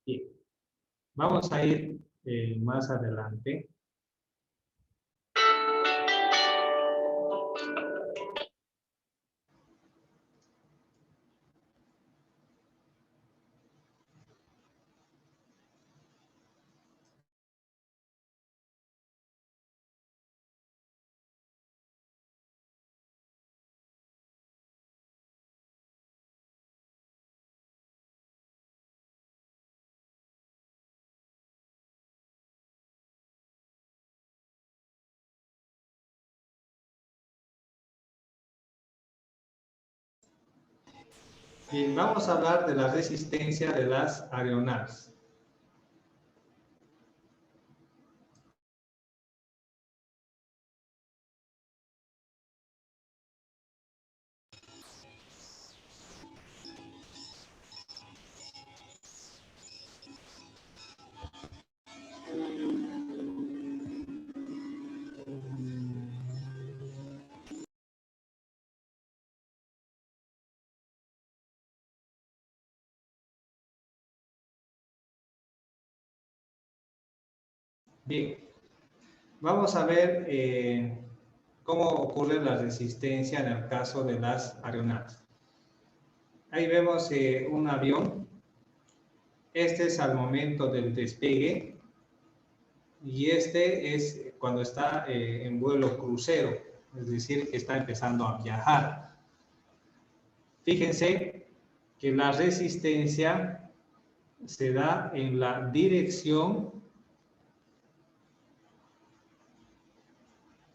Bien, vamos a ir más adelante. Bien, vamos a hablar de la resistencia de las aeronaves. Bien, vamos a ver cómo ocurre la resistencia en el caso de las aeronaves. Ahí vemos un avión. Este es al momento del despegue y este es cuando está en vuelo crucero, es decir, que está empezando a viajar. Fíjense que la resistencia se da en la dirección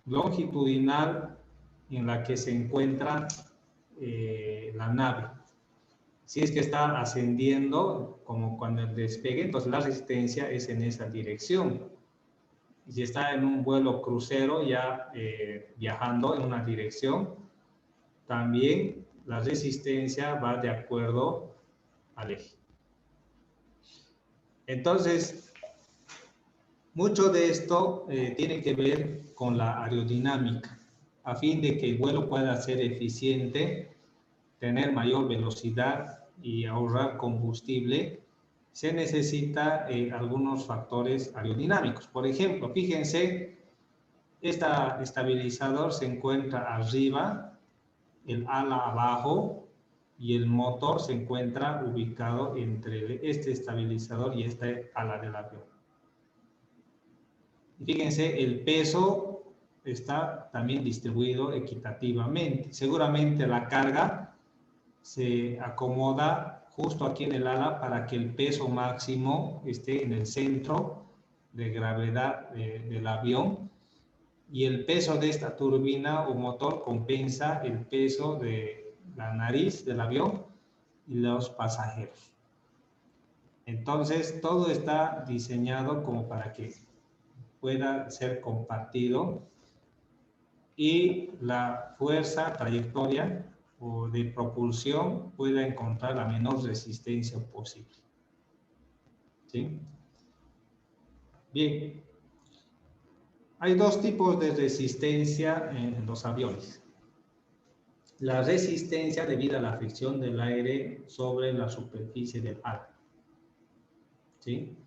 longitudinal en la que se encuentra la nave. Si es que está ascendiendo, como cuando el despegue, entonces la resistencia es en esa dirección. Y si está en un vuelo crucero, ya viajando en una dirección, también la resistencia va de acuerdo al eje. Entonces, mucho de esto tiene que ver con la aerodinámica. A fin de que el vuelo pueda ser eficiente, tener mayor velocidad y ahorrar combustible, se necesita algunos factores aerodinámicos. Por ejemplo, fíjense, este estabilizador se encuentra arriba, el ala abajo y el motor se encuentra ubicado entre este estabilizador y este ala del avión. Fíjense, el peso está también distribuido equitativamente. Seguramente la carga se acomoda justo aquí en el ala para que el peso máximo esté en el centro de gravedad del avión y el peso de esta turbina o motor compensa el peso de la nariz del avión y los pasajeros. Entonces, todo está diseñado como para que pueda ser compartido y la fuerza, trayectoria o de propulsión pueda encontrar la menor resistencia posible. ¿Sí? Bien, hay dos tipos de resistencia en los aviones. La resistencia debido a la fricción del aire sobre la superficie del ala. ¿Sí?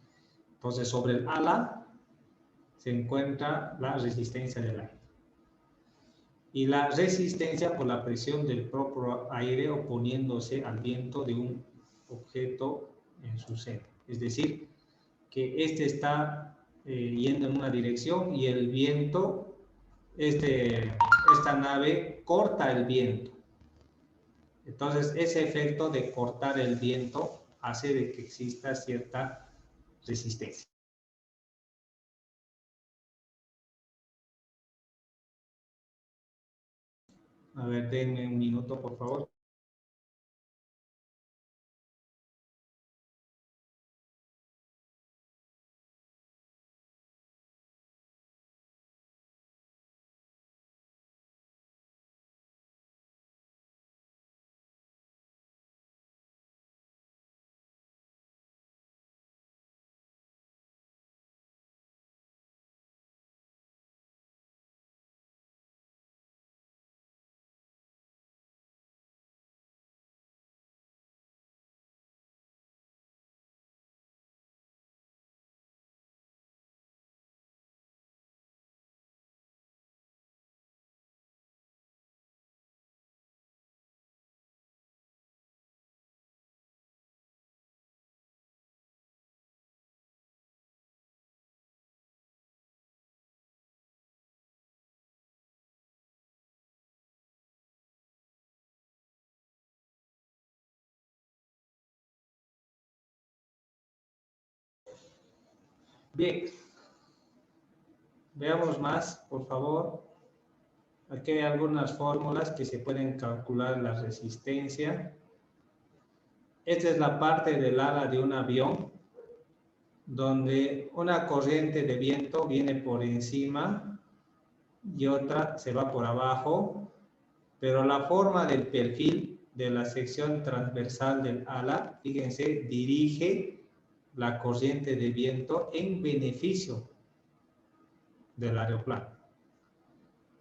Entonces, sobre el ala se encuentra la resistencia del aire. Y la resistencia por la presión del propio aire oponiéndose al viento de un objeto en su centro. Es decir, que este está yendo en una dirección y el viento, esta nave corta el viento. Entonces, ese efecto de cortar el viento hace de que exista cierta resistencia. A ver, denme un minuto, por favor. Bien, veamos más, por favor. Aquí hay algunas fórmulas que se pueden calcular la resistencia. Esta es la parte del ala de un avión, donde una corriente de viento viene por encima y otra se va por abajo, pero la forma del perfil de la sección transversal del ala, fíjense, dirige la corriente de viento en beneficio del aeroplano.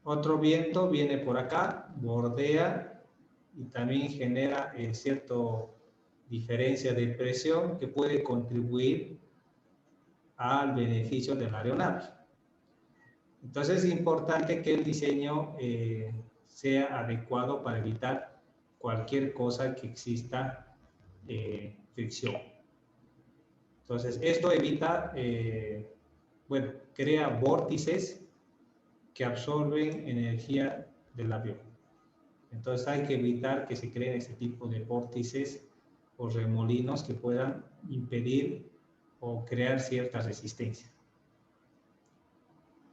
Otro viento viene por acá, bordea y también genera cierta diferencia de presión que puede contribuir al beneficio de la aeronave. Entonces es importante que el diseño sea adecuado para evitar cualquier cosa que exista fricción. Entonces esto evita, bueno, crea vórtices que absorben energía del avión. Entonces hay que evitar que se creen ese tipo de vórtices o remolinos que puedan impedir o crear cierta resistencia.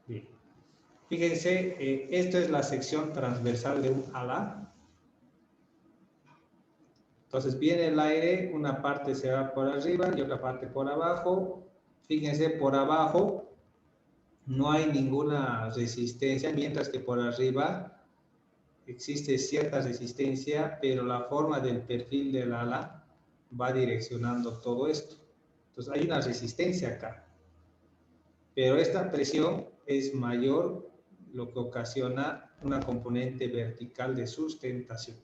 Bien. Fíjense, esto es la sección transversal de un ala. Entonces viene el aire, una parte se va por arriba y otra parte por abajo. Fíjense, por abajo no hay ninguna resistencia, mientras que por arriba existe cierta resistencia, pero la forma del perfil del ala va direccionando todo esto. Entonces hay una resistencia acá, pero esta presión es mayor, lo que ocasiona una componente vertical de sustentación.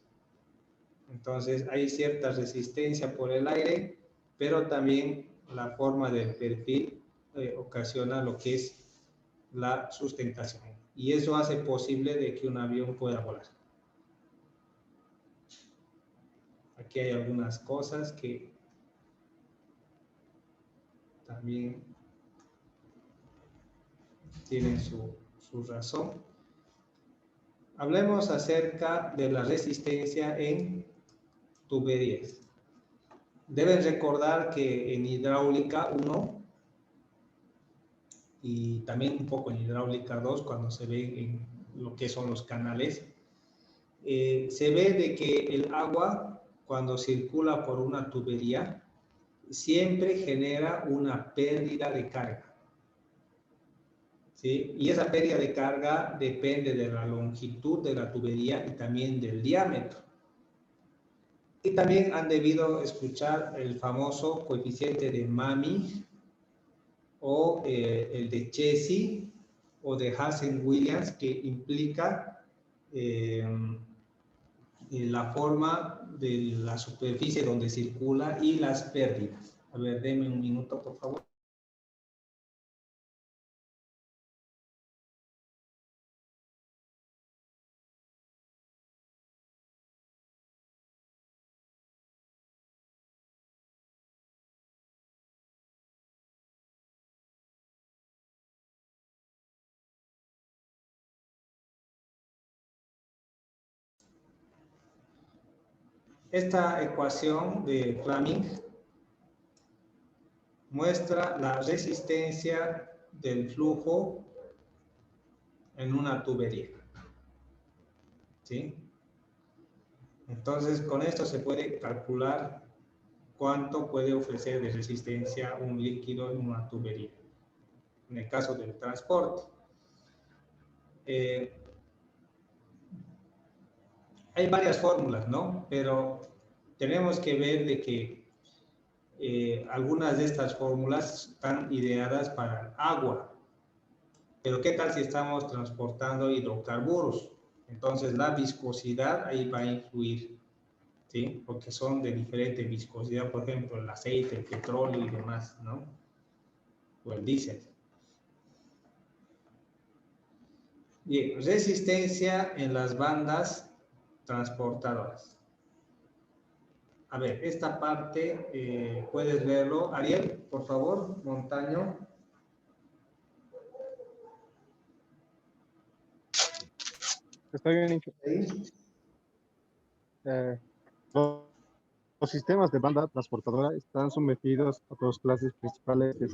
Entonces hay cierta resistencia por el aire, pero también la forma del perfil ocasiona lo que es la sustentación. Y eso hace posible de que un avión pueda volar. Aquí hay algunas cosas que también tienen su razón. Hablemos acerca de la resistencia en tuberías. Deben recordar que en hidráulica 1 y también un poco en hidráulica 2, cuando se ve en lo que son los canales, se ve de que el agua, cuando circula por una tubería, siempre genera una pérdida de carga. ¿Sí? Y esa pérdida de carga depende de la longitud de la tubería y también del diámetro. Y también han debido escuchar el famoso coeficiente de Mami o el de Chessy o de Hazen-Williams, que implica la forma de la superficie donde circula y las pérdidas. A ver, denme un minuto, por favor. Esta ecuación de Fleming muestra la resistencia del flujo en una tubería. ¿Sí? Entonces, con esto se puede calcular cuánto puede ofrecer de resistencia un líquido en una tubería, en el caso del transporte. Hay varias fórmulas, ¿no? Pero tenemos que ver de que algunas de estas fórmulas están ideadas para el agua. Pero ¿qué tal si estamos transportando hidrocarburos? Entonces la viscosidad ahí va a influir, ¿sí? Porque son de diferente viscosidad, por ejemplo, el aceite, el petróleo y demás, ¿no? O el diésel. Bien, resistencia en las bandas transportadoras. A ver, esta parte, puedes verlo. Ariel, por favor, Montaño. Está bien hecho. Ahí. Los sistemas de banda transportadora están sometidos a dos clases principales de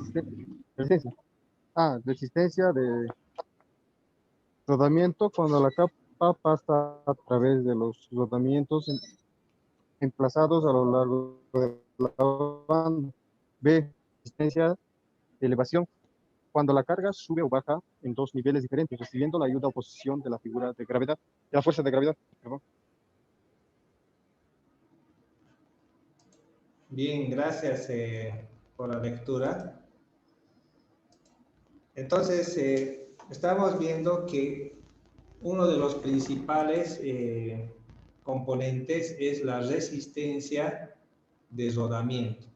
resistencia. Resistencia de rodamiento, cuando la capa pasa a través de los rodamientos emplazados a lo largo de la banda. B. Resistencia de elevación, cuando la carga sube o baja en dos niveles diferentes, recibiendo la ayuda o oposición de la figura de gravedad, de la fuerza de gravedad. Perdón. Bien, gracias por la lectura. Entonces, estamos viendo que uno de los principales componentes es la resistencia de rodamiento.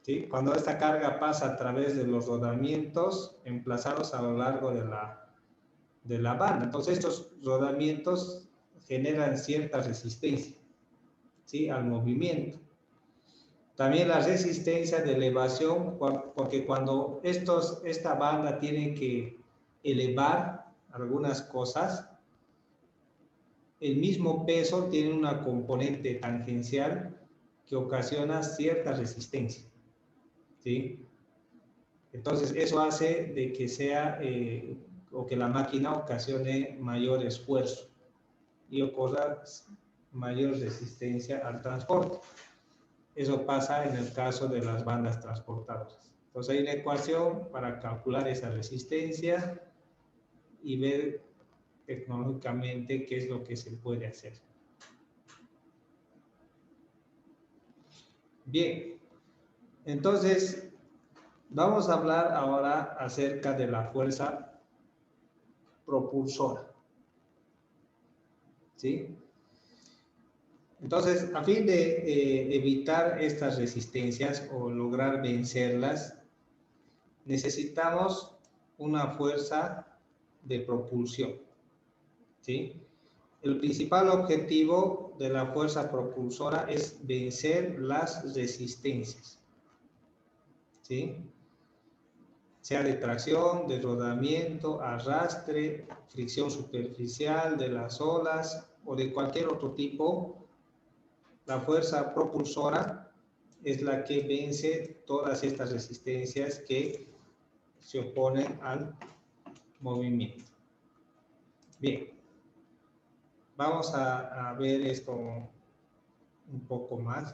¿Sí? Cuando esta carga pasa a través de los rodamientos emplazados a lo largo de la banda. Entonces, estos rodamientos generan cierta resistencia, ¿sí?, al movimiento. También la resistencia de elevación, porque cuando esta banda tiene que elevar algunas cosas, el mismo peso tiene una componente tangencial que ocasiona cierta resistencia, ¿sí? Entonces, eso hace de que sea, o que la máquina ocasione mayor esfuerzo y ocurra mayor resistencia al transporte. Eso pasa en el caso de las bandas transportadoras. Entonces, hay una ecuación para calcular esa resistencia y ver tecnológicamente qué es lo que se puede hacer. Bien, entonces vamos a hablar ahora acerca de la fuerza propulsora, ¿sí? Entonces, a fin de evitar estas resistencias o lograr vencerlas, necesitamos una fuerza de propulsión, ¿sí? El principal objetivo de la fuerza propulsora es vencer las resistencias, ¿sí? Sea de tracción, de rodamiento, arrastre, fricción superficial de las olas o de cualquier otro tipo. La fuerza propulsora es la que vence todas estas resistencias que se oponen al movimiento. Bien, vamos a ver esto un poco más.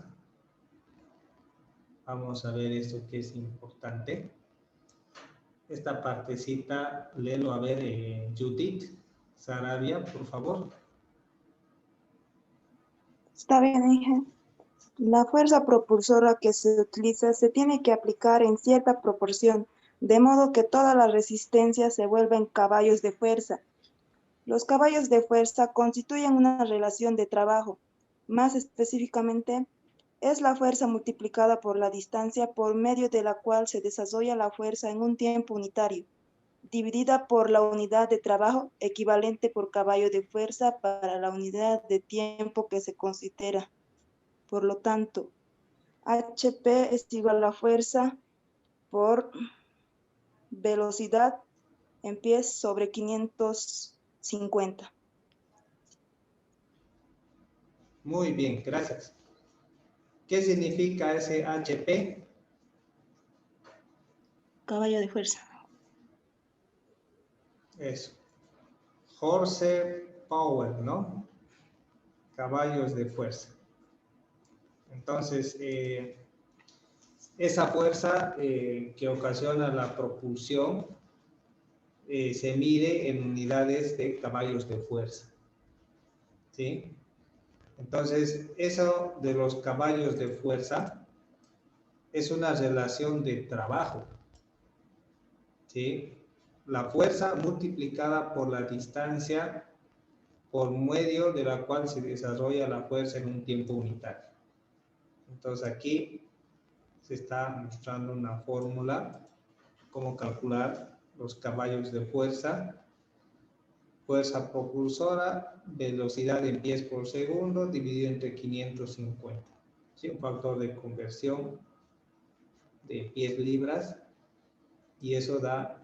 Vamos a ver esto que es importante. Esta partecita, léelo a ver, Judith Sarabia, por favor. Está bien, hija. La fuerza propulsora que se utiliza se tiene que aplicar en cierta proporción, de modo que todas las resistencias se vuelven caballos de fuerza. Los caballos de fuerza constituyen una relación de trabajo. Más específicamente, es la fuerza multiplicada por la distancia por medio de la cual se desarrolla la fuerza en un tiempo unitario, dividida por la unidad de trabajo equivalente por caballo de fuerza para la unidad de tiempo que se considera. Por lo tanto, HP es igual a fuerza por velocidad en pies sobre 550. Muy bien, gracias. ¿Qué significa ese HP? Caballo de fuerza. Eso. Horsepower, ¿no? Caballos de fuerza. Entonces, esa fuerza que ocasiona la propulsión se mide en unidades de caballos de fuerza, ¿sí? Entonces, eso de los caballos de fuerza es una relación de trabajo, ¿sí? La fuerza multiplicada por la distancia por medio de la cual se desarrolla la fuerza en un tiempo unitario. Entonces, aquí se está mostrando una fórmula, cómo calcular los caballos de fuerza. Fuerza propulsora, velocidad en pies por segundo, dividido entre 550. ¿Sí? Un factor de conversión de pies libras, y eso da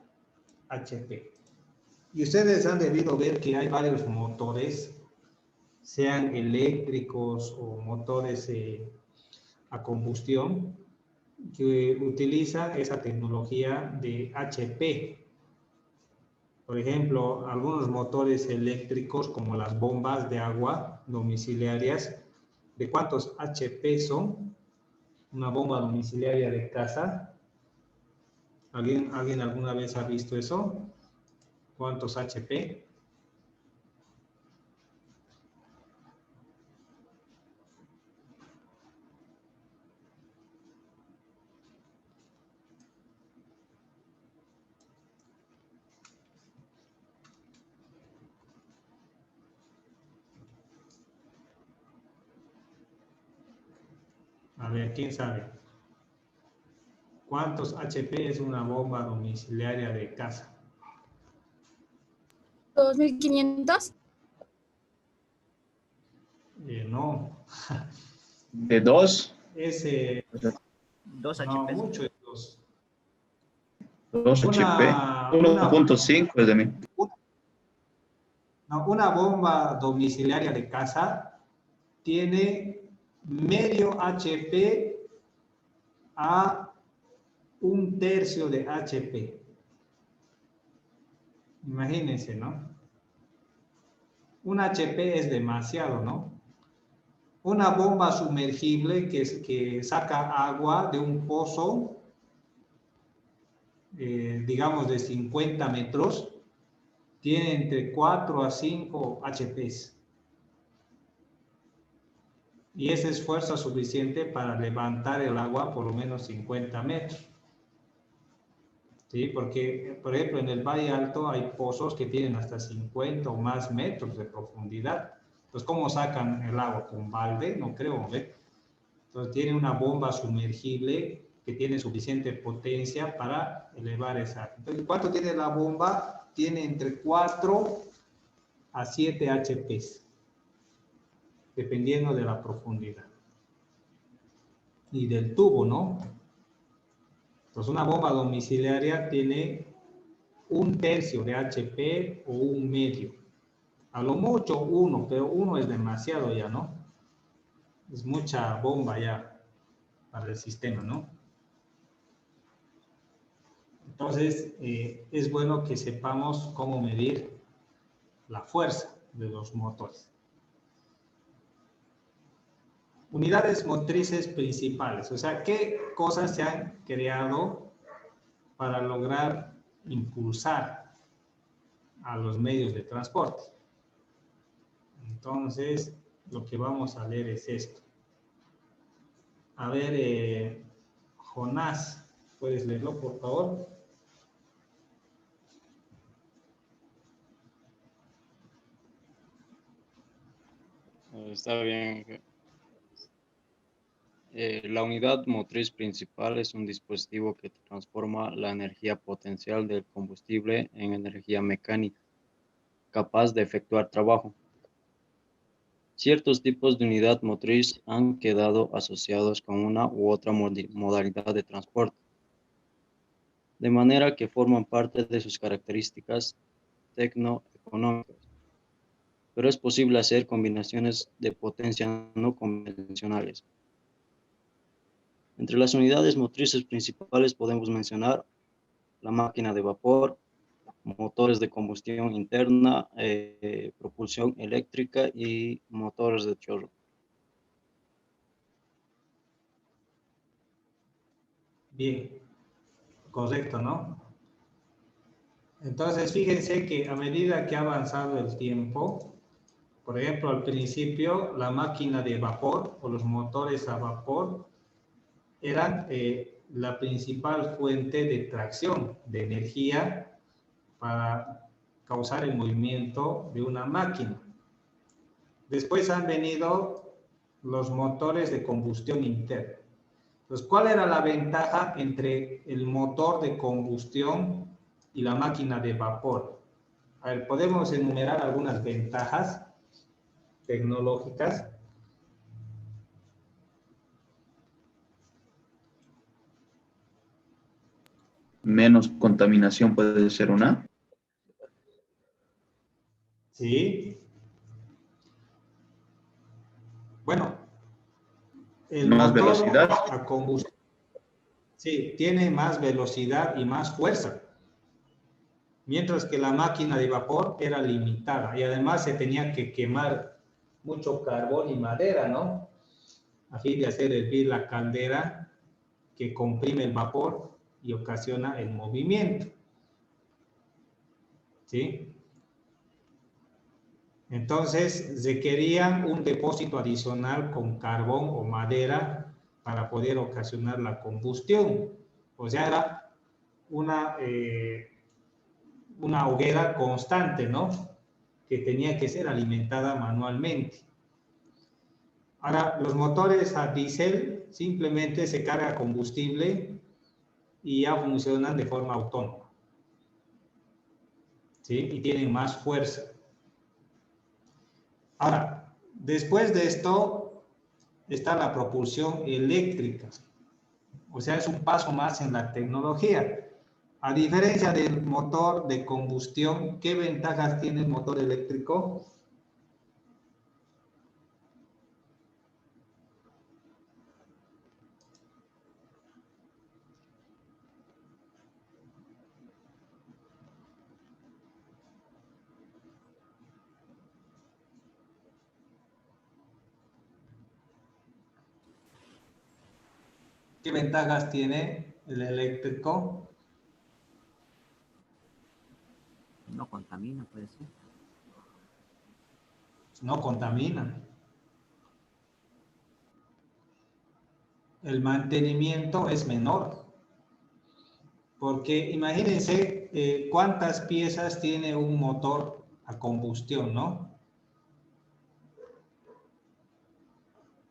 HP. Y ustedes han debido ver que hay varios motores, sean eléctricos o motores a combustión, que utilizan esa tecnología de HP. Por ejemplo, algunos motores eléctricos como las bombas de agua domiciliarias, ¿de cuántos HP son? Una bomba domiciliaria de casa. ¿Alguien alguna vez ha visto eso? ¿Cuántos HP? A ver, ¿quién sabe? ¿Cuántos HP es una bomba domiciliaria de casa? 2500. No. ¿De 2? Es, 2 no, HP. mucho es dos. 2 HP. Una, 1.5 es de mí. no, una bomba domiciliaria de casa tiene medio HP a un tercio de HP. Imagínense, ¿no? Un HP es demasiado, ¿no? Una bomba sumergible que saca agua de un pozo, digamos de 50 metros, tiene entre 4 a 5 HPs. Y esa es fuerza suficiente para levantar el agua por lo menos 50 metros. ¿Sí? Porque, por ejemplo, en el Valle Alto hay pozos que tienen hasta 50 o más metros de profundidad. Entonces, ¿cómo sacan el agua? ¿Con balde? No creo, ¿ve? Entonces, tiene una bomba sumergible que tiene suficiente potencia para elevar esa. Entonces, ¿cuánto tiene la bomba? Tiene entre 4 a 7 HPs, dependiendo de la profundidad. Y del tubo, ¿no? Entonces, una bomba domiciliaria tiene un tercio de HP o un medio. A lo mucho uno, pero uno es demasiado ya, ¿no? Es mucha bomba ya para el sistema, ¿no? Entonces, es bueno que sepamos cómo medir la fuerza de los motores. Unidades motrices principales, o sea, ¿qué cosas se han creado para lograr impulsar a los medios de transporte? Entonces, lo que vamos a leer es esto. A ver, Jonás, ¿puedes leerlo, por favor? Está bien. La unidad motriz principal es un dispositivo que transforma la energía potencial del combustible en energía mecánica, capaz de efectuar trabajo. Ciertos tipos de unidad motriz han quedado asociados con una u otra modalidad de transporte, de manera que forman parte de sus características tecnoeconómicas. Pero es posible hacer combinaciones de potencia no convencionales. Entre las unidades motrices principales podemos mencionar la máquina de vapor, motores de combustión interna, propulsión eléctrica y motores de chorro. Bien, correcto, ¿no? Entonces, fíjense que a medida que ha avanzado el tiempo, por ejemplo, al principio, la máquina de vapor o los motores a vapor eran la principal fuente de tracción, de energía para causar el movimiento de una máquina. Después han venido los motores de combustión interna. Entonces, ¿cuál era la ventaja entre el motor de combustión y la máquina de vapor? A ver, podemos enumerar algunas ventajas tecnológicas. Menos contaminación puede ser una. Sí. El ¿Más motor velocidad? a combustión, sí, tiene más velocidad y más fuerza, mientras que la máquina de vapor era limitada y además se tenía que quemar mucho carbón y madera, ¿no? A fin de hacer hervir la caldera que comprime el vapor y ocasiona el movimiento, ¿sí? Entonces, requerían un depósito adicional con carbón o madera para poder ocasionar la combustión. O sea, era una hoguera constante, ¿no? Que tenía que ser alimentada manualmente. Ahora, los motores a diésel simplemente se carga combustible y ya funcionan de forma autónoma, ¿sí? Y tienen más fuerza. Ahora, después de esto está la propulsión eléctrica. O sea, es un paso más en la tecnología. A diferencia del motor de combustión, ¿qué ventajas tiene el motor eléctrico? ¿Qué ventajas tiene el eléctrico? No contamina, puede ser. No contamina. El mantenimiento es menor. Porque imagínense cuántas piezas tiene un motor a combustión, ¿no?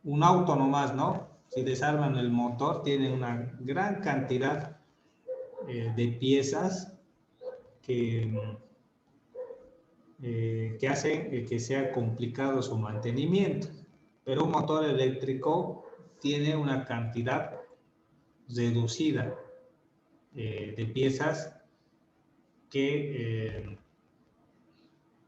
Un auto nomás, ¿no? Si desarman el motor, tiene una gran cantidad de piezas que hacen que sea complicado su mantenimiento. Pero un motor eléctrico tiene una cantidad reducida de piezas que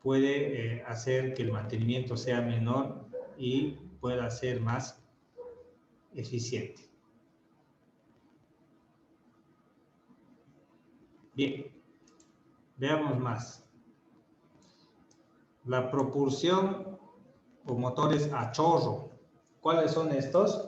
puede hacer que el mantenimiento sea menor y pueda ser más eficiente. Bien, veamos más. La propulsión o motores a chorro. ¿Cuáles son estos?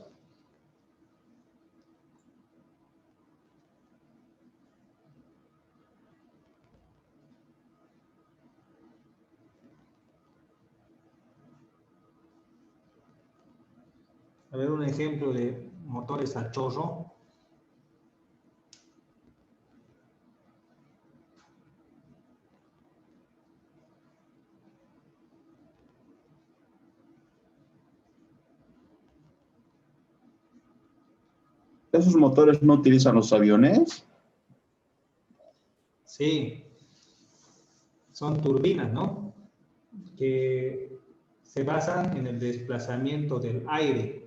A ver, un ejemplo de motores a chorro. ¿Esos motores no utilizan los aviones? Sí, son turbinas, ¿no? Que se basan en el desplazamiento del aire.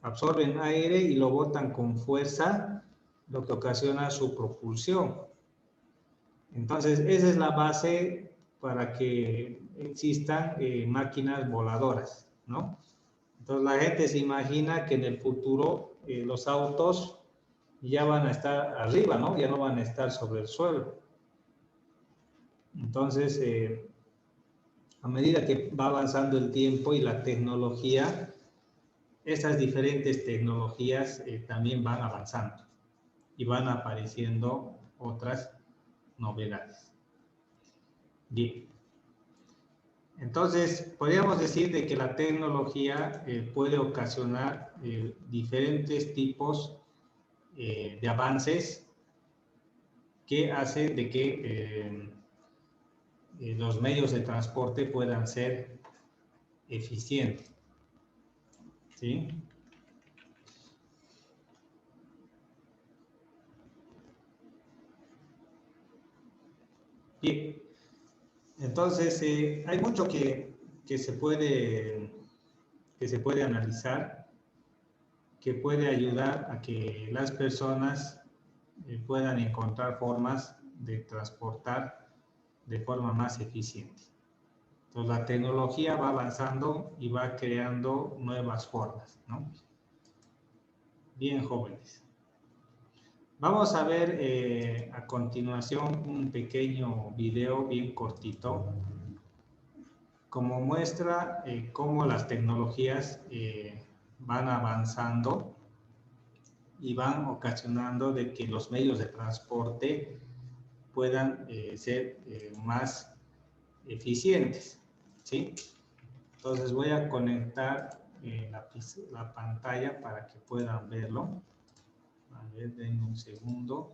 Absorben aire y lo botan con fuerza, lo que ocasiona su propulsión. Entonces, esa es la base para que existan máquinas voladoras, ¿no? Entonces, la gente se imagina que en el futuro los autos ya van a estar arriba, ¿no? Ya no van a estar sobre el suelo. Entonces, a medida que va avanzando el tiempo y la tecnología, estas diferentes tecnologías también van avanzando y van apareciendo otras novedades. Bien. Entonces, podríamos decir de que la tecnología puede ocasionar diferentes tipos de avances que hacen de que los medios de transporte puedan ser eficientes. ¿Sí? Bien. Entonces, hay mucho que se puede analizar, que puede ayudar a que las personas puedan encontrar formas de transportar de forma más eficiente. Entonces, la tecnología va avanzando y va creando nuevas formas, ¿no? bien jóvenes. Vamos a ver a continuación un pequeño video bien cortito, como muestra cómo las tecnologías van avanzando y van ocasionando de que los medios de transporte puedan ser más eficientes, ¿sí? Entonces voy a conectar la pantalla para que puedan verlo. A ver, denme un segundo.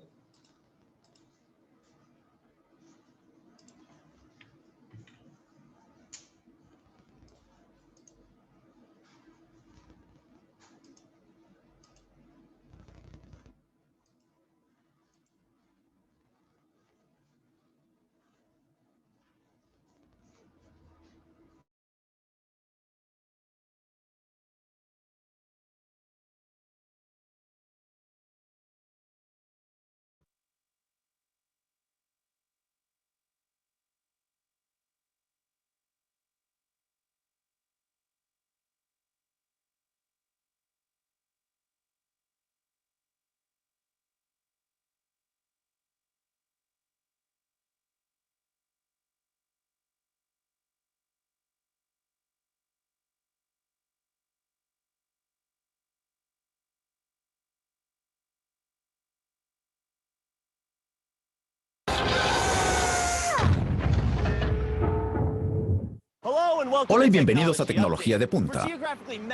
Hola y bienvenidos a Tecnología de Punta.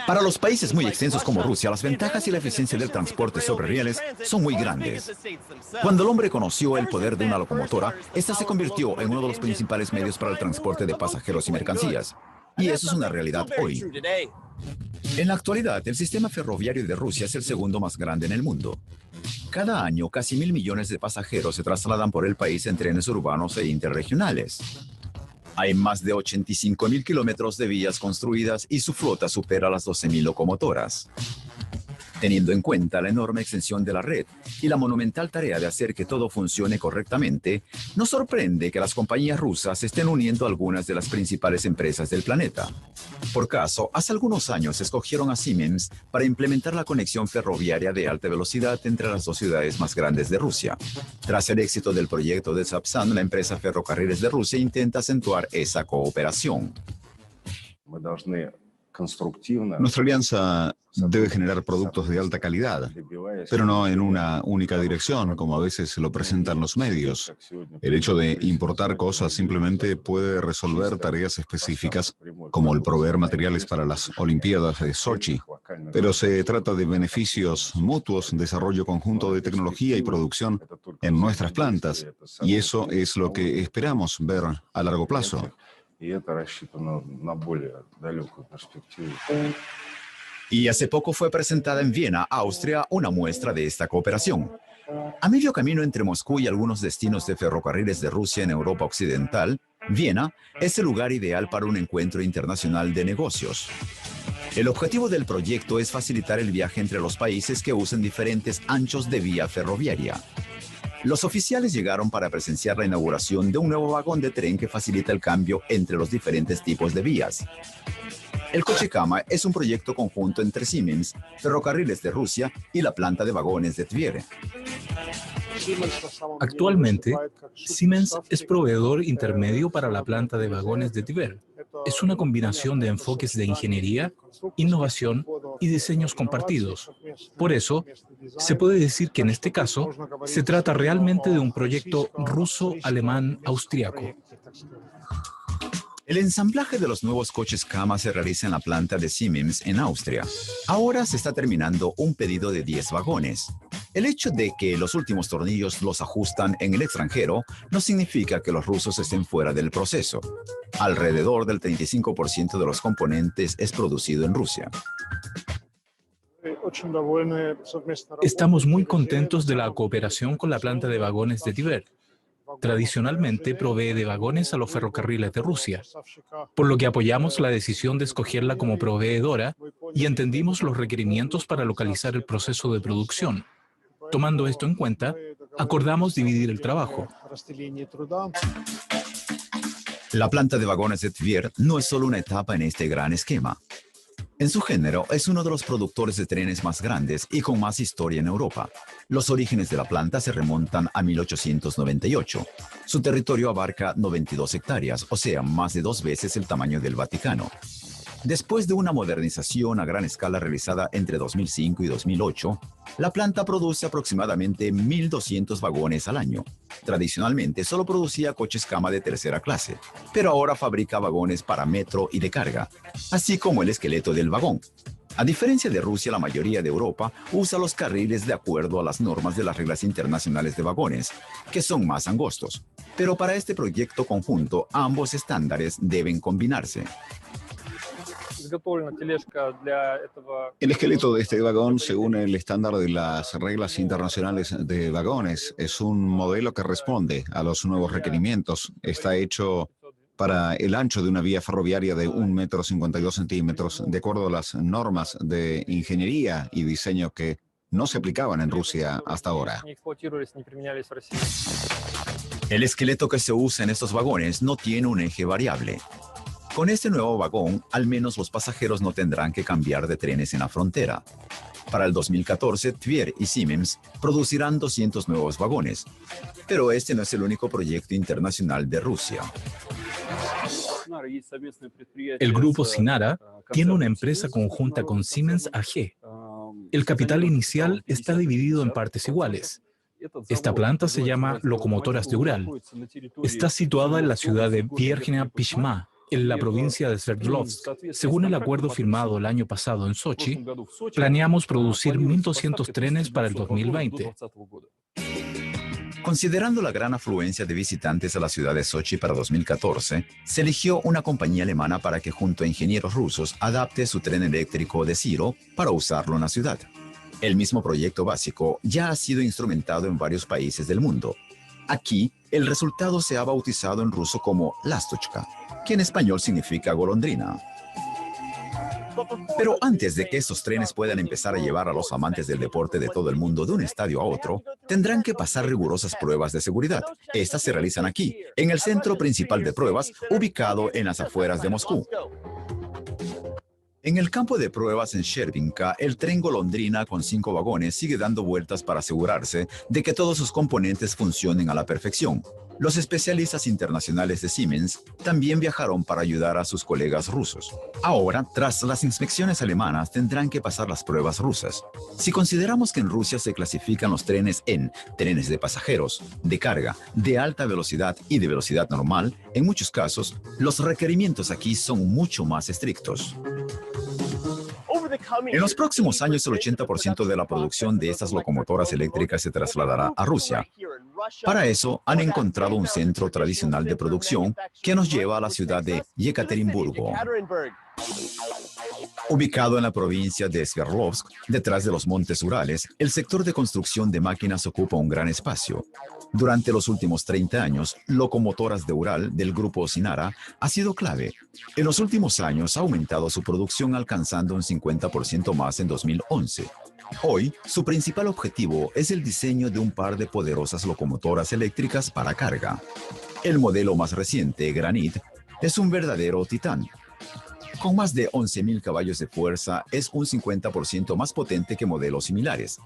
Para los países muy extensos como Rusia, las ventajas y la eficiencia del transporte sobre rieles son muy grandes. Cuando el hombre conoció el poder de una locomotora, esta se convirtió en uno de los principales medios para el transporte de pasajeros y mercancías. Y eso es una realidad hoy. En la actualidad, el sistema ferroviario de Rusia es el segundo más grande en el mundo. Cada año, casi 1.000 millones de pasajeros se trasladan por el país en trenes urbanos e interregionales. Hay más de 85.000 kilómetros de vías construidas y su flota supera las 12.000 locomotoras. Teniendo en cuenta la enorme extensión de la red y la monumental tarea de hacer que todo funcione correctamente, nos sorprende que las compañías rusas estén uniendo a algunas de las principales empresas del planeta. Por caso, hace algunos años escogieron a Siemens para implementar la conexión ferroviaria de alta velocidad entre las dos ciudades más grandes de Rusia. Tras el éxito del proyecto de Sapsan, la empresa Ferrocarriles de Rusia intenta acentuar esa cooperación. Nuestra alianza debe generar productos de alta calidad, pero no en una única dirección, como a veces lo presentan los medios. El hecho de importar cosas simplemente puede resolver tareas específicas, como el proveer materiales para las Olimpiadas de Sochi. Pero se trata de beneficios mutuos, desarrollo conjunto de tecnología y producción en nuestras plantas, y eso es lo que esperamos ver a largo plazo. Y hace poco fue presentada en Viena, Austria, una muestra de esta cooperación. A medio camino entre Moscú y algunos destinos de ferrocarriles de Rusia en Europa Occidental, Viena es el lugar ideal para un encuentro internacional de negocios. El objetivo del proyecto es facilitar el viaje entre los países que usan diferentes anchos de vía ferroviaria. Los oficiales llegaron para presenciar la inauguración de un nuevo vagón de tren que facilita el cambio entre los diferentes tipos de vías. El coche Kama es un proyecto conjunto entre Siemens, Ferrocarriles de Rusia y la planta de vagones de Tver. Actualmente, Siemens es proveedor intermedio para la planta de vagones de Tver. Es una combinación de enfoques de ingeniería, innovación y diseños compartidos. Por eso, se puede decir que en este caso, se trata realmente de un proyecto ruso-alemán-austriaco. El ensamblaje de los nuevos coches Kama se realiza en la planta de Siemens en Austria. Ahora se está terminando un pedido de 10 vagones. El hecho de que los últimos tornillos los ajustan en el extranjero no significa que los rusos estén fuera del proceso. Alrededor del 35% de los componentes es producido en Rusia. Estamos muy contentos de la cooperación con la planta de vagones de Tver. Tradicionalmente provee de vagones a los ferrocarriles de Rusia, por lo que apoyamos la decisión de escogerla como proveedora y entendimos los requerimientos para localizar el proceso de producción. Tomando esto en cuenta, acordamos dividir el trabajo. La planta de vagones de Tver no es solo una etapa en este gran esquema. En su género, es uno de los productores de trenes más grandes y con más historia en Europa. Los orígenes de la planta se remontan a 1898. Su territorio abarca 92 hectáreas, o sea, más de 2 veces el tamaño del Vaticano. Después de una modernización a gran escala realizada entre 2005 y 2008, la planta produce aproximadamente 1.200 vagones al año. Tradicionalmente solo producía coches cama de tercera clase, pero ahora fabrica vagones para metro y de carga, así como el esqueleto del vagón. A diferencia de Rusia, la mayoría de Europa usa los carriles de acuerdo a las normas de las reglas internacionales de vagones, que son más angostos. Pero para este proyecto conjunto, ambos estándares deben combinarse. El esqueleto de este vagón, según el estándar de las reglas internacionales de vagones, es un modelo que responde a los nuevos requerimientos. Está hecho para el ancho de una vía ferroviaria de 1,52 metros, de acuerdo a las normas de ingeniería y diseño que no se aplicaban en Rusia hasta ahora. El esqueleto que se usa en estos vagones no tiene un eje variable. Con este nuevo vagón, al menos los pasajeros no tendrán que cambiar de trenes en la frontera. Para el 2014, Tver y Siemens producirán 200 nuevos vagones. Pero este no es el único proyecto internacional de Rusia. El grupo Sinara tiene una empresa conjunta con Siemens AG. El capital inicial está dividido en partes iguales. Esta planta se llama Locomotoras de Ural. Está situada en la ciudad de Verkhnya Pishma, en la provincia de Sverdlovsk. Según el acuerdo firmado el año pasado en Sochi, planeamos producir 1.200 trenes para el 2020. Considerando la gran afluencia de visitantes a la ciudad de Sochi para 2014, se eligió una compañía alemana para que junto a ingenieros rusos adapte su tren eléctrico de Ziro para usarlo en la ciudad. El mismo proyecto básico ya ha sido instrumentado en varios países del mundo. Aquí, el resultado se ha bautizado en ruso como Lastochka, que en español significa golondrina. Pero antes de que estos trenes puedan empezar a llevar a los amantes del deporte de todo el mundo de un estadio a otro, tendrán que pasar rigurosas pruebas de seguridad. Estas se realizan aquí, en el centro principal de pruebas, ubicado en las afueras de Moscú. En el campo de pruebas en Shcherbinka, el tren golondrina con 5 vagones sigue dando vueltas para asegurarse de que todos sus componentes funcionen a la perfección. Los especialistas internacionales de Siemens también viajaron para ayudar a sus colegas rusos. Ahora, tras las inspecciones alemanas, tendrán que pasar las pruebas rusas. Si consideramos que en Rusia se clasifican los trenes en trenes de pasajeros, de carga, de alta velocidad y de velocidad normal, en muchos casos, los requerimientos aquí son mucho más estrictos. En los próximos años, el 80% de la producción de estas locomotoras eléctricas se trasladará a Rusia. Para eso, han encontrado un centro tradicional de producción que nos lleva a la ciudad de Yekaterinburgo. Ubicado en la provincia de Sverdlovsk, detrás de los montes Urales, el sector de construcción de máquinas ocupa un gran espacio. Durante los últimos 30 años, Locomotoras de Ural del grupo Sinara ha sido clave. En los últimos años ha aumentado su producción alcanzando un 50% más en 2011. Hoy, su principal objetivo es el diseño de un par de poderosas locomotoras eléctricas para carga. El modelo más reciente, Granit, es un verdadero titán. Con más de 11.000 caballos de fuerza, es un 50% más potente que modelos similares.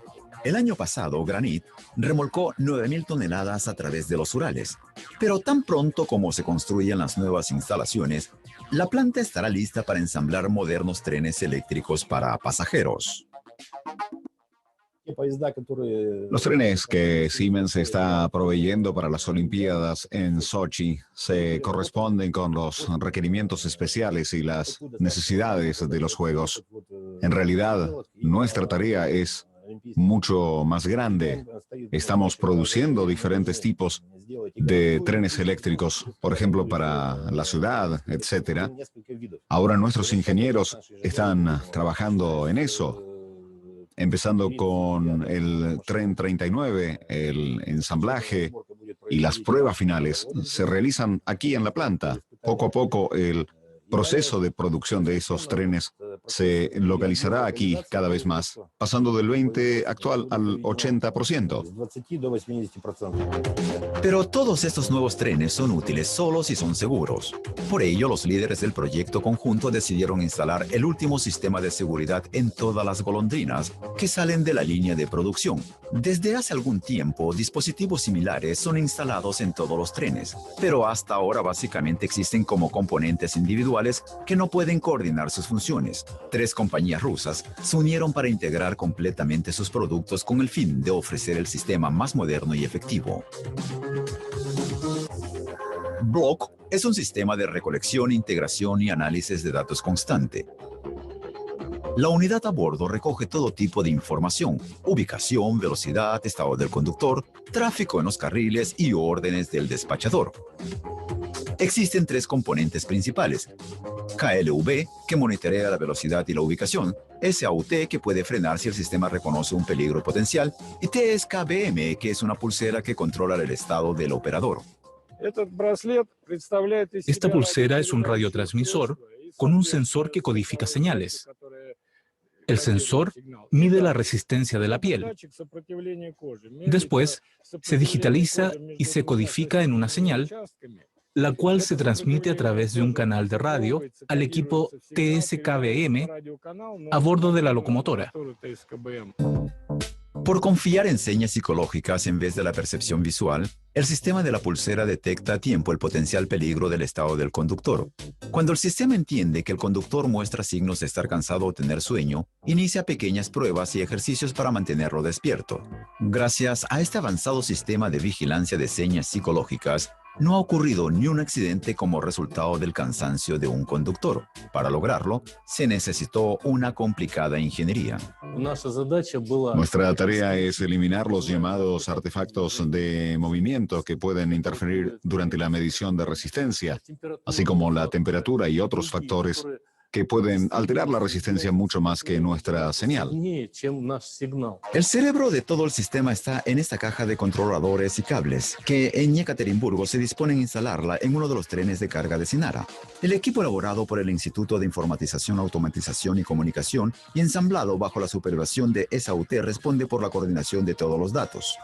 El año pasado, Granit remolcó 9.000 toneladas a través de los Urales. Pero tan pronto como se construyan las nuevas instalaciones, la planta estará lista para ensamblar modernos trenes eléctricos para pasajeros. Los trenes que Siemens está proveyendo para las Olimpiadas en Sochi se corresponden con los requerimientos especiales y las necesidades de los Juegos. En realidad, nuestra tarea es mucho más grande. Estamos produciendo diferentes tipos de trenes eléctricos, por ejemplo, para la ciudad, etc. Ahora nuestros ingenieros están trabajando en eso. Empezando con el tren 39, el ensamblaje y las pruebas finales se realizan aquí en la planta. Poco a poco el proceso de producción de esos trenes se localizará aquí cada vez más, pasando del 20 actual al 80%. Pero todos estos nuevos trenes son útiles solo si son seguros. Por ello, los líderes del proyecto conjunto decidieron instalar el último sistema de seguridad en todas las golondrinas que salen de la línea de producción. Desde hace algún tiempo, dispositivos similares son instalados en todos los trenes, pero hasta ahora básicamente existen como componentes individuales que no pueden coordinar sus funciones. 3 compañías rusas se unieron para integrar completamente sus productos con el fin de ofrecer el sistema más moderno y efectivo. Block es un sistema de recolección, integración y análisis de datos constante. La unidad a bordo recoge todo tipo de información: ubicación, velocidad, estado del conductor, tráfico en los carriles y órdenes del despachador. Existen 3 componentes principales: KLV, que monitorea la velocidad y la ubicación; SAUT, que puede frenar si el sistema reconoce un peligro potencial; y TSKBM, que es una pulsera que controla el estado del operador. Esta pulsera es un radiotransmisor con un sensor que codifica señales. El sensor mide la resistencia de la piel. Después, se digitaliza y se codifica en una señal, la cual se transmite a través de un canal de radio al equipo TSKBM a bordo de la locomotora. Por confiar en señas psicológicas en vez de la percepción visual, el sistema de la pulsera detecta a tiempo el potencial peligro del estado del conductor. Cuando el sistema entiende que el conductor muestra signos de estar cansado o tener sueño, inicia pequeñas pruebas y ejercicios para mantenerlo despierto. Gracias a este avanzado sistema de vigilancia de señas psicológicas, no ha ocurrido ni un accidente como resultado del cansancio de un conductor. Para lograrlo, se necesitó una complicada ingeniería. Nuestra tarea es eliminar los llamados artefactos de movimiento que pueden interferir durante la medición de resistencia, así como la temperatura y otros factores que pueden alterar la resistencia mucho más que nuestra señal. El cerebro de todo el sistema está en esta caja de controladores y cables, que en Yekaterinburgo se disponen a instalarla en uno de los trenes de carga de Sinara. El equipo elaborado por el Instituto de Informatización, Automatización y Comunicación y ensamblado bajo la supervisión de SAUT responde por la coordinación de todos los datos.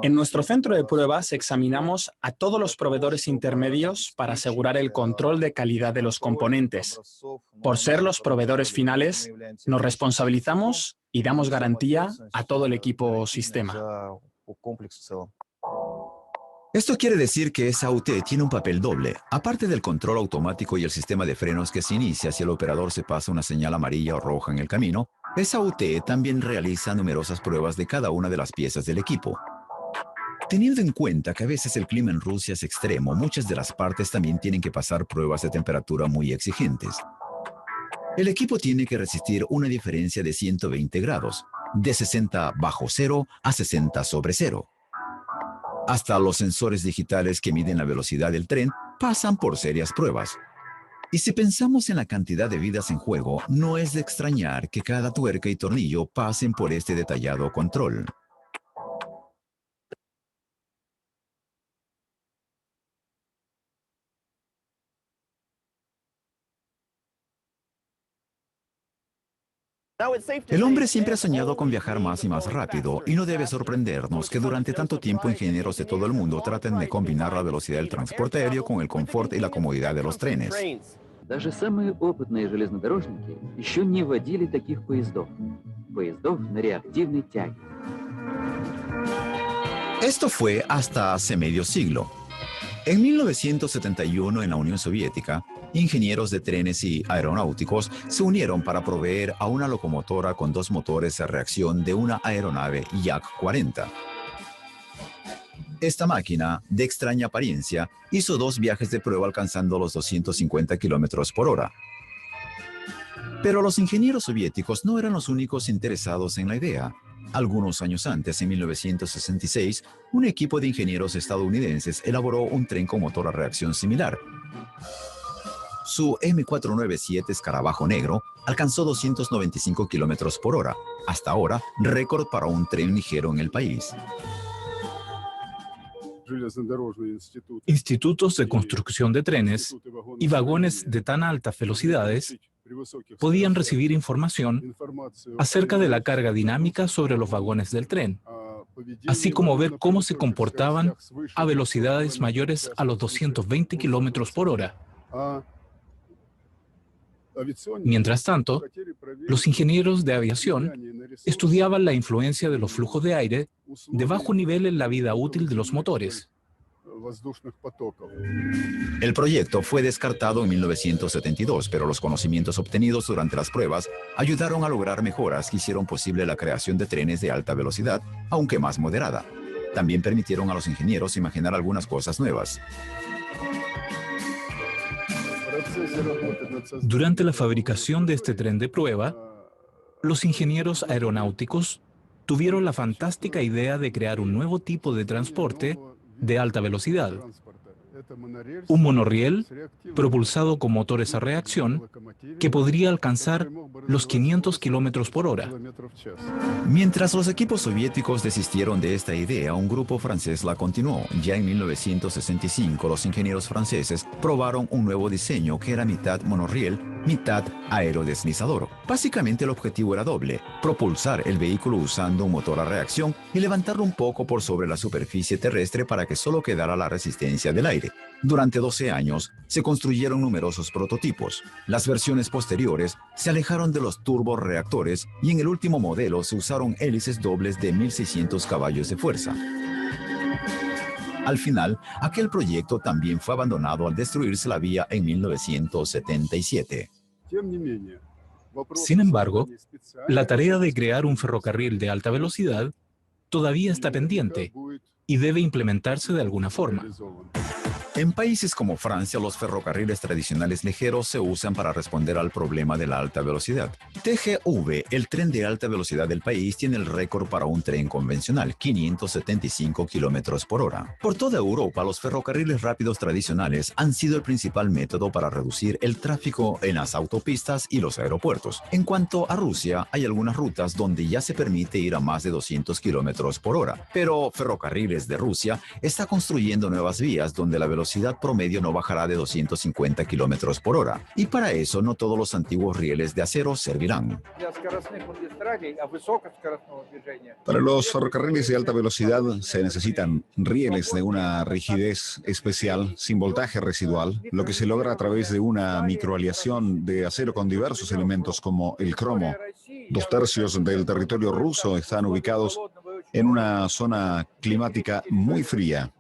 En nuestro centro de pruebas examinamos a todos los proveedores intermedios para asegurar el control de calidad de los componentes. Por ser los proveedores finales, nos responsabilizamos y damos garantía a todo el equipo sistema. Esto quiere decir que SAUT tiene un papel doble. Aparte del control automático y el sistema de frenos que se inicia si el operador se pasa una señal amarilla o roja en el camino, SAUT también realiza numerosas pruebas de cada una de las piezas del equipo. Teniendo en cuenta que a veces el clima en Rusia es extremo, muchas de las partes también tienen que pasar pruebas de temperatura muy exigentes. El equipo tiene que resistir una diferencia de 120 grados, de 60 bajo cero a 60 sobre cero. Hasta los sensores digitales que miden la velocidad del tren pasan por serias pruebas. Y si pensamos en la cantidad de vidas en juego, no es de extrañar que cada tuerca y tornillo pasen por este detallado control. El hombre siempre ha soñado con viajar más y más rápido, y no debe sorprendernos que durante tanto tiempo ingenieros de todo el mundo traten de combinar la velocidad del transporte aéreo con el confort y la comodidad de los trenes. Даже самые опытные железнодорожники еще не водили таких поездов на реактивной тяге. Esto fue hasta hace medio siglo. En 1971, en la Unión Soviética, ingenieros de trenes y aeronáuticos se unieron para proveer a una locomotora con 2 motores a reacción de una aeronave Yak-40. Esta máquina, de extraña apariencia, hizo 2 viajes de prueba alcanzando los 250 kilómetros por hora. Pero los ingenieros soviéticos no eran los únicos interesados en la idea. Algunos años antes, en 1966, un equipo de ingenieros estadounidenses elaboró un tren con motor a reacción similar. Su M497 Escarabajo Negro alcanzó 295 kilómetros por hora, hasta ahora récord para un tren ligero en el país. Institutos de construcción de trenes y vagones de tan altas velocidades podían recibir información acerca de la carga dinámica sobre los vagones del tren, así como ver cómo se comportaban a velocidades mayores a los 220 kilómetros por hora. Mientras tanto, los ingenieros de aviación estudiaban la influencia de los flujos de aire de bajo nivel en la vida útil de los motores. El proyecto fue descartado en 1972, pero los conocimientos obtenidos durante las pruebas ayudaron a lograr mejoras que hicieron posible la creación de trenes de alta velocidad, aunque más moderada. También permitieron a los ingenieros imaginar algunas cosas nuevas. Durante la fabricación de este tren de prueba, los ingenieros aeronáuticos tuvieron la fantástica idea de crear un nuevo tipo de transporte de alta velocidad. Un monorriel propulsado con motores a reacción que podría alcanzar los 500 kilómetros por hora. Mientras los equipos soviéticos desistieron de esta idea, un grupo francés la continuó. Ya en 1965, los ingenieros franceses probaron un nuevo diseño que era mitad monorriel, mitad aerodeslizador. Básicamente el objetivo era doble: propulsar el vehículo usando un motor a reacción y levantarlo un poco por sobre la superficie terrestre para que solo quedara la resistencia del aire. Durante 12 años se construyeron numerosos prototipos. Las versiones posteriores se alejaron de los turborreactores y en el último modelo se usaron hélices dobles de 1.600 caballos de fuerza. Al final, aquel proyecto también fue abandonado al destruirse la vía en 1977. Sin embargo, la tarea de crear un ferrocarril de alta velocidad todavía está pendiente y debe implementarse de alguna forma. En países como Francia, los ferrocarriles tradicionales ligeros se usan para responder al problema de la alta velocidad. TGV, el tren de alta velocidad del país, tiene el récord para un tren convencional, 575 kilómetros por hora. Por toda Europa, los ferrocarriles rápidos tradicionales han sido el principal método para reducir el tráfico en las autopistas y los aeropuertos. En cuanto a Rusia, hay algunas rutas donde ya se permite ir a más de 200 kilómetros por hora, pero Ferrocarriles de Rusia está construyendo nuevas vías donde la velocidad promedio no bajará de 250 kilómetros por hora. Y para eso no todos los antiguos rieles de acero servirán. Para los ferrocarriles de alta velocidad se necesitan rieles de una rigidez especial, sin voltaje residual, lo que se logra a través de una microaleación de acero con diversos elementos como el cromo. 2/3 del territorio ruso están ubicados en una zona climática muy fría.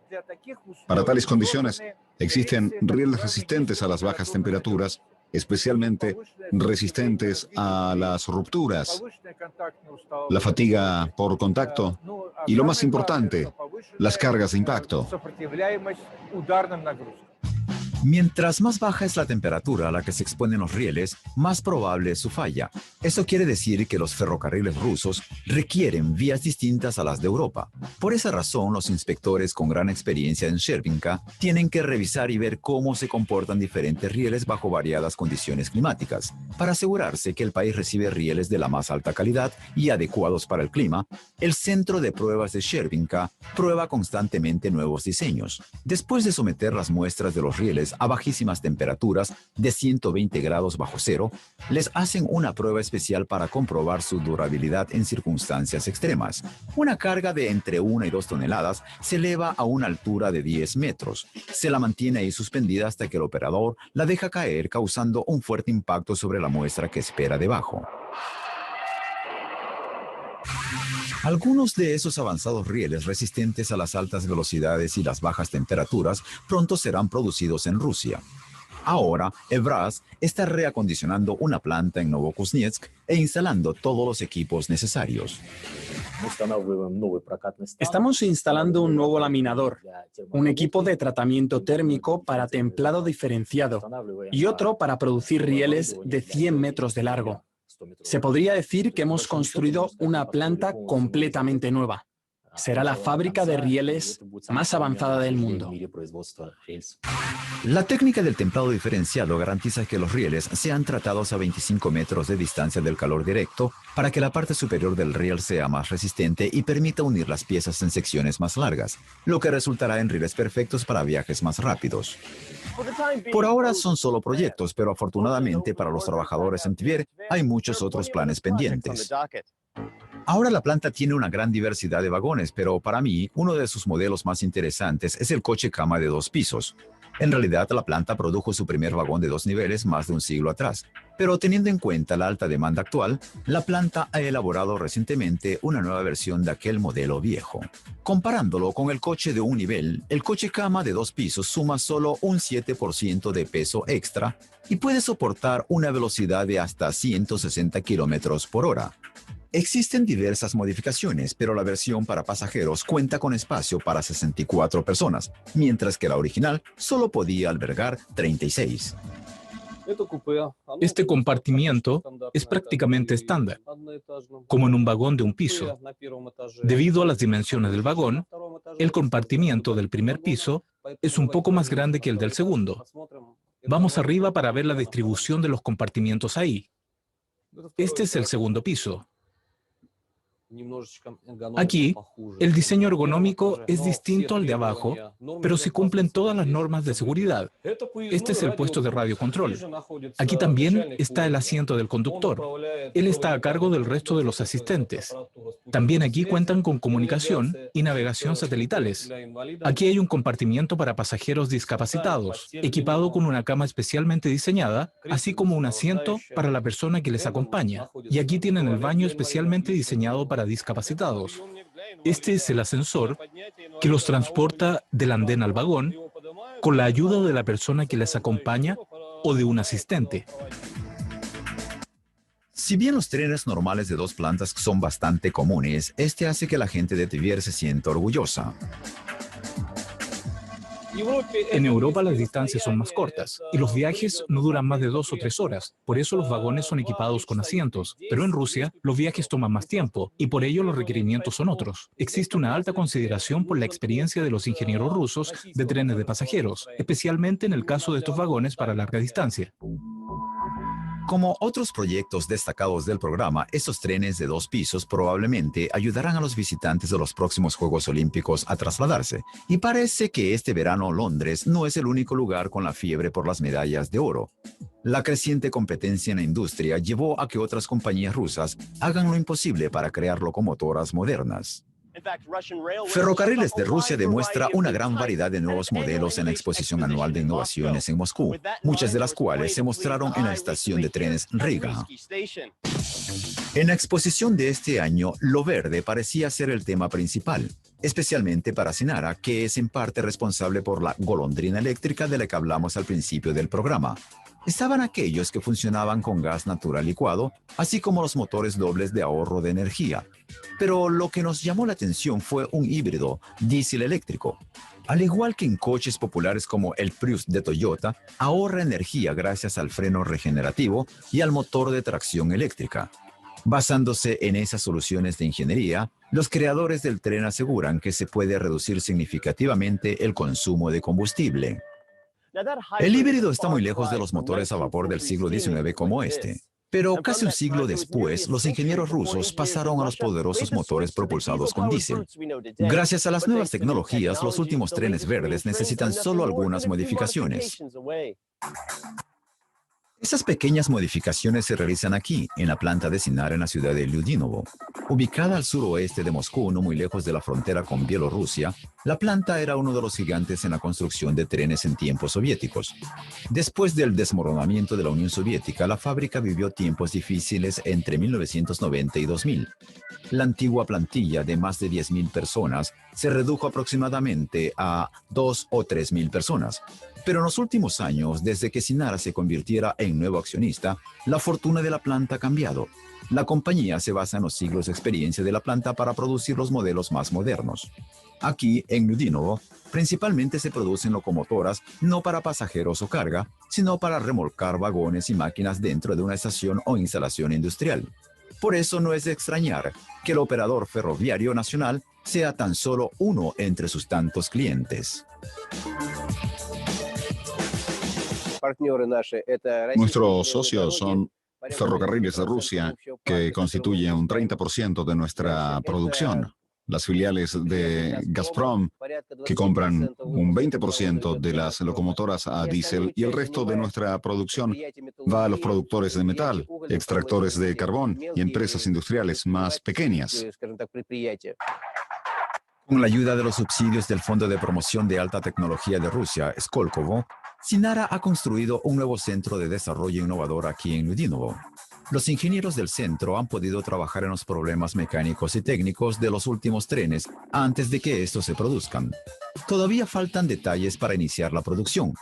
Para tales condiciones, existen rieles resistentes a las bajas temperaturas, especialmente resistentes a las rupturas, la fatiga por contacto y, lo más importante, las cargas de impacto. Mientras más baja es la temperatura a la que se exponen los rieles, más probable es su falla. Eso quiere decir que los ferrocarriles rusos requieren vías distintas a las de Europa. Por esa razón, los inspectores con gran experiencia en Shcherbinka tienen que revisar y ver cómo se comportan diferentes rieles bajo variadas condiciones climáticas. Para asegurarse que el país recibe rieles de la más alta calidad y adecuados para el clima, el Centro de Pruebas de Shcherbinka prueba constantemente nuevos diseños. Después de someter las muestras de los rieles a bajísimas temperaturas de 120 grados bajo cero, les hacen una prueba especial para comprobar su durabilidad en circunstancias extremas. Una carga de entre 1 y 2 toneladas se eleva a una altura de 10 metros. Se la mantiene ahí suspendida hasta que el operador la deja caer, causando un fuerte impacto sobre la muestra que espera debajo. Algunos de esos avanzados rieles resistentes a las altas velocidades y las bajas temperaturas pronto serán producidos en Rusia. Ahora, Evraz está reacondicionando una planta en Novokuznetsk e instalando todos los equipos necesarios. Estamos instalando un nuevo laminador, un equipo de tratamiento térmico para templado diferenciado y otro para producir rieles de 100 metros de largo. Se podría decir que hemos construido una planta completamente nueva. Será la fábrica de rieles más avanzada del mundo. La técnica del templado diferenciado garantiza que los rieles sean tratados a 25 metros de distancia del calor directo para que la parte superior del riel sea más resistente y permita unir las piezas en secciones más largas, lo que resultará en rieles perfectos para viajes más rápidos. Por ahora son solo proyectos, pero afortunadamente para los trabajadores en Tver hay muchos otros planes pendientes. Ahora la planta tiene una gran diversidad de vagones, pero para mí uno de sus modelos más interesantes es el coche cama de 2 pisos. En realidad, la planta produjo su primer vagón de 2 niveles más de un siglo atrás, pero teniendo en cuenta la alta demanda actual, la planta ha elaborado recientemente una nueva versión de aquel modelo viejo. Comparándolo con el coche de 1 nivel, el coche cama de 2 pisos suma solo un 7% de peso extra y puede soportar una velocidad de hasta 160 kilómetros por hora. Existen diversas modificaciones, pero la versión para pasajeros cuenta con espacio para 64 personas, mientras que la original solo podía albergar 36. Este compartimiento es prácticamente estándar, como en un vagón de 1 piso. Debido a las dimensiones del vagón, el compartimiento del primer piso es un poco más grande que el del segundo. Vamos arriba para ver la distribución de los compartimientos ahí. Este es el segundo piso. Aquí, el diseño ergonómico es distinto al de abajo, pero se cumplen todas las normas de seguridad. Este es el puesto de radiocontrol. Aquí también está el asiento del conductor. Él está a cargo del resto de los asistentes. También aquí cuentan con comunicación y navegación satelitales. Aquí hay un compartimiento para pasajeros discapacitados, equipado con una cama especialmente diseñada, así como un asiento para la persona que les acompaña. Y aquí tienen el baño especialmente diseñado para discapacitados. Este es el ascensor que los transporta del andén al vagón con la ayuda de la persona que les acompaña o de un asistente. Si bien los trenes normales de 2 plantas son bastante comunes, este hace que la gente de Tver se sienta orgullosa. En Europa las distancias son más cortas y los viajes no duran más de 2 o 3 horas. Por eso los vagones son equipados con asientos. Pero en Rusia los viajes toman más tiempo y por ello los requerimientos son otros. Existe una alta consideración por la experiencia de los ingenieros rusos de trenes de pasajeros, especialmente en el caso de estos vagones para larga distancia. Como otros proyectos destacados del programa, estos trenes de 2 pisos probablemente ayudarán a los visitantes de los próximos Juegos Olímpicos a trasladarse. Y parece que este verano Londres no es el único lugar con la fiebre por las medallas de oro. La creciente competencia en la industria llevó a que otras compañías rusas hagan lo imposible para crear locomotoras modernas. Ferrocarriles de Rusia demuestra una gran variedad de nuevos modelos en la exposición anual de innovaciones en Moscú, muchas de las cuales se mostraron en la estación de trenes Riga. En la exposición de este año, lo verde parecía ser el tema principal, especialmente para Sinara, que es en parte responsable por la golondrina eléctrica de la que hablamos al principio del programa. Estaban aquellos que funcionaban con gas natural licuado, así como los motores dobles de ahorro de energía. Pero lo que nos llamó la atención fue un híbrido diésel eléctrico. Al igual que en coches populares como el Prius de Toyota, ahorra energía gracias al freno regenerativo y al motor de tracción eléctrica. Basándose en esas soluciones de ingeniería, los creadores del tren aseguran que se puede reducir significativamente el consumo de combustible. El híbrido está muy lejos de los motores a vapor del siglo XIX como este. Pero casi un siglo después, los ingenieros rusos pasaron a los poderosos motores propulsados con diésel. Gracias a las nuevas tecnologías, los últimos trenes verdes necesitan solo algunas modificaciones. Esas pequeñas modificaciones se realizan aquí, en la planta de Sinara en la ciudad de Lyudinovo. Ubicada al suroeste de Moscú, no muy lejos de la frontera con Bielorrusia, la planta era uno de los gigantes en la construcción de trenes en tiempos soviéticos. Después del desmoronamiento de la Unión Soviética, la fábrica vivió tiempos difíciles entre 1990 y 2000. La antigua plantilla de más de 10.000 personas se redujo aproximadamente a 2 o 3.000 personas. Pero en los últimos años, desde que Sinara se convirtiera en nuevo accionista, la fortuna de la planta ha cambiado. La compañía se basa en los siglos de experiencia de la planta para producir los modelos más modernos. Aquí, en Lyudinovo, principalmente se producen locomotoras no para pasajeros o carga, sino para remolcar vagones y máquinas dentro de una estación o instalación industrial. Por eso no es de extrañar que el operador ferroviario nacional sea tan solo uno entre sus tantos clientes. Nuestros socios son Ferrocarriles de Rusia, que constituyen un 30% de nuestra producción. Las filiales de Gazprom, que compran un 20% de las locomotoras a diésel, y el resto de nuestra producción va a los productores de metal, extractores de carbón y empresas industriales más pequeñas. Con la ayuda de los subsidios del Fondo de Promoción de Alta Tecnología de Rusia, Skolkovo, Sinara ha construido un nuevo centro de desarrollo innovador aquí en Ludinovo. Los ingenieros del centro han podido trabajar en los problemas mecánicos y técnicos de los últimos trenes antes de que estos se produzcan. Todavía faltan detalles para iniciar la producción,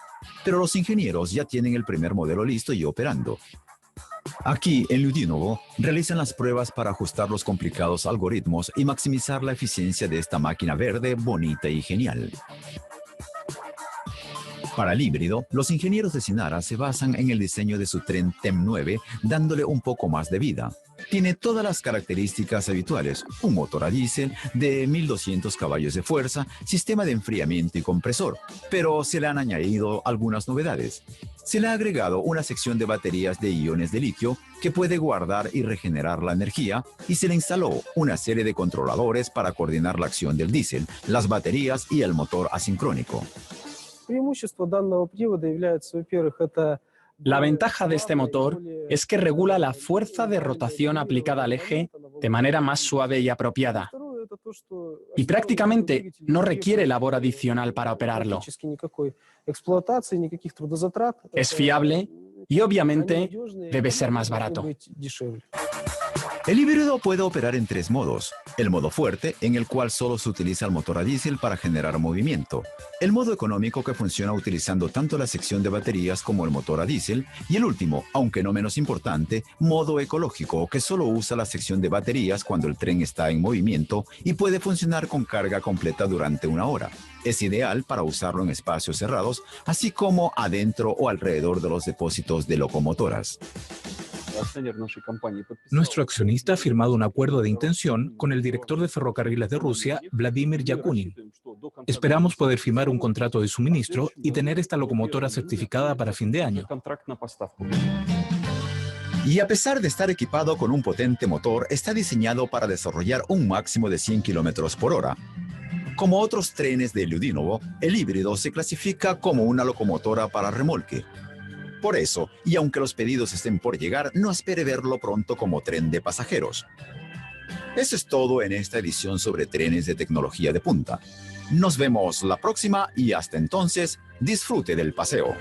pero los ingenieros ya tienen el primer modelo listo y operando. Aquí, en Ludinovo, realizan las pruebas para ajustar los complicados algoritmos y maximizar la eficiencia de esta máquina verde, bonita y genial. Para el híbrido, los ingenieros de Sinara se basan en el diseño de su tren TEM-9, dándole un poco más de vida. Tiene todas las características habituales: un motor a diésel de 1200 caballos de fuerza, sistema de enfriamiento y compresor, pero se le han añadido algunas novedades. Se le ha agregado una sección de baterías de iones de litio que puede guardar y regenerar la energía, y se le instaló una serie de controladores para coordinar la acción del diésel, las baterías y el motor asincrónico. La ventaja de este motor es que regula la fuerza de rotación aplicada al eje de manera más suave y apropiada. Y prácticamente no requiere labor adicional para operarlo. Es fiable y obviamente debe ser más barato. El híbrido puede operar en 3 modos. El modo fuerte, en el cual solo se utiliza el motor a diésel para generar movimiento. El modo económico, que funciona utilizando tanto la sección de baterías como el motor a diésel. Y el último, aunque no menos importante, modo ecológico, que solo usa la sección de baterías cuando el tren está en movimiento y puede funcionar con carga completa durante 1 hora. Es ideal para usarlo en espacios cerrados, así como adentro o alrededor de los depósitos de locomotoras. Nuestro accionista ha firmado un acuerdo de intención con el director de Ferrocarriles de Rusia, Vladimir Yakunin. Esperamos poder firmar un contrato de suministro y tener esta locomotora certificada para fin de año. Y a pesar de estar equipado con un potente motor, está diseñado para desarrollar un máximo de 100 km por hora. Como otros trenes de Ludinovo, el híbrido se clasifica como una locomotora para remolque. Por eso, y aunque los pedidos estén por llegar, no espere verlo pronto como tren de pasajeros. Eso es todo en esta edición sobre trenes de tecnología de punta. Nos vemos la próxima y hasta entonces, disfrute del paseo.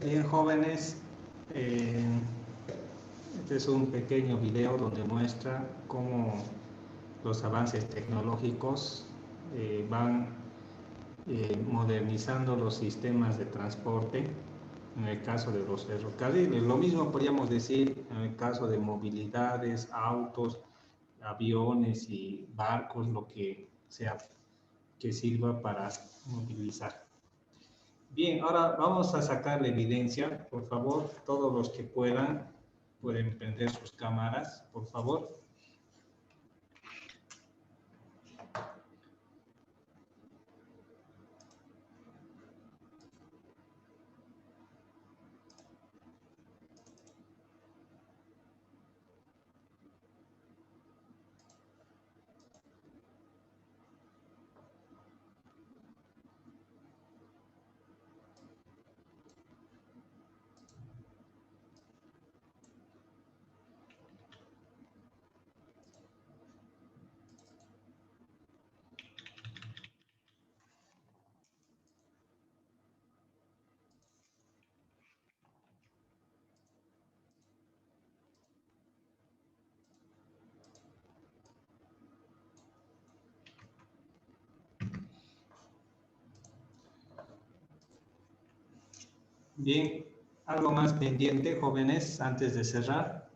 Bien, jóvenes, este es un pequeño video donde muestra cómo los avances tecnológicos van modernizando los sistemas de transporte. En el caso de los ferrocarriles, lo mismo podríamos decir en el caso de movilidades, autos, aviones y barcos, lo que sea que sirva para movilizar. Bien, ahora vamos a sacar la evidencia. Por favor, todos los que puedan prender sus cámaras, por favor. Bien, ¿algo más pendiente, jóvenes, antes de cerrar?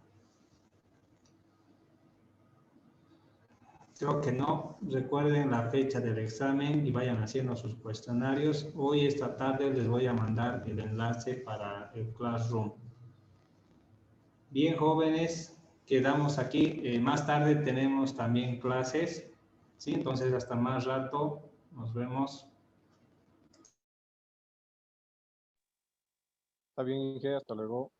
Creo que no. Recuerden la fecha del examen y vayan haciendo sus cuestionarios. Hoy, esta tarde, les voy a mandar el enlace para el Classroom. Bien, jóvenes, quedamos aquí. Más tarde tenemos también clases. ¿Sí? Entonces, hasta más rato. Nos vemos. Está bien, Inge, hasta luego.